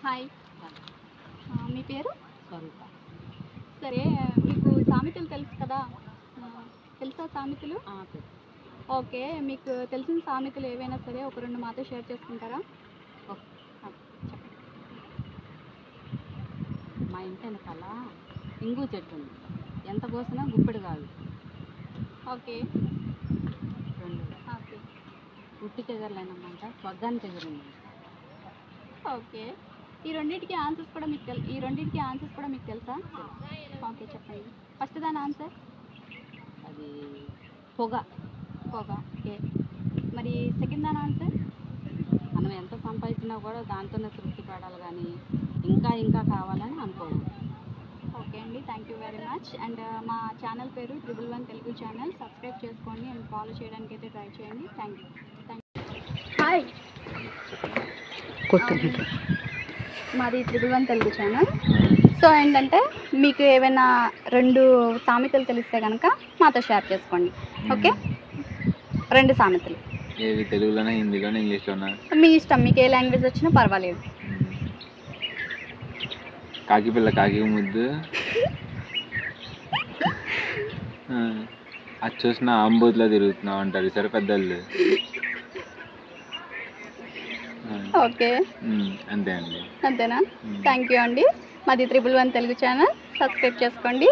Hi. మీ పేరు? స్వరూప. సరే, మీకు సామెతలు తెలుసు కదా? తెలుసా సామెతలు? తెలుసు. ఓకే. మీకు తెలిసిన సామెతలు ఏవైనా సరే ఒక 2 మాతో షేర్ చేసుకుంటారా? ఓకే. చెప్పండి. మా ఇంటి వెనకాల ఇంగు చెట్టు ఉంది. ఎంత కోసినా గుప్పెడు కాదు. ఓకే. 2 ఓకే. ఉట్టి చెగర్లేనమాట స్వర్గానికి ఎగిరింది. ఓకే. ఈ రెండింటికి ఆన్సర్స్ కూడా మీకు తెలుసా? ఓకే, చెప్పండి. ఫస్ట్ దాని ఆన్సర్? అది పొగ. ఓకే. మరి సెకండ్ దాని ఆన్సర్? మనం ఎంత సంపాదించినా కూడా దాంతోనే తృప్తి పడాలి, కానీ ఇంకా ఇంకా కావాలని అనుకోకూడదు. ఓకే అండి, thank you very much. And మా ఛానల్ పేరు 111 తెలుగు ఛానల్. సబ్స్క్రైబ్ చేసుకోండి అండ్ ఫాలో చేయడానికి అయితే ట్రై చేయండి. Thank you. హాయ్. మాది 111 తెలుగు ఛానల్. సో ఏంటంటే మీకు ఏమైనా 2 సామెతలు తెలిస్తే కనుక మాతో షేర్ చేసుకోండి. ఓకే, 2 సామెతలు. ఏవి తెలుగులోనే, హిందీలోనే, ఇంగ్లీష్లోనా? మీ ఇష్టం, మీకు ఏ లాంగ్వేజ్ వచ్చినా పర్వాలేదు. కాకి పిల్ల కాకి ముద్దు, అది చూసిన అంబూత్లో తిరుగుతున్నావు అంటారు సరే పెద్దలు. ఓకే, అంతే అండి. అంతేనా? థ్యాంక్ యూ అండి. మాది 111 తెలుగు ఛానల్. సబ్స్క్రైబ్ చేసుకోండి.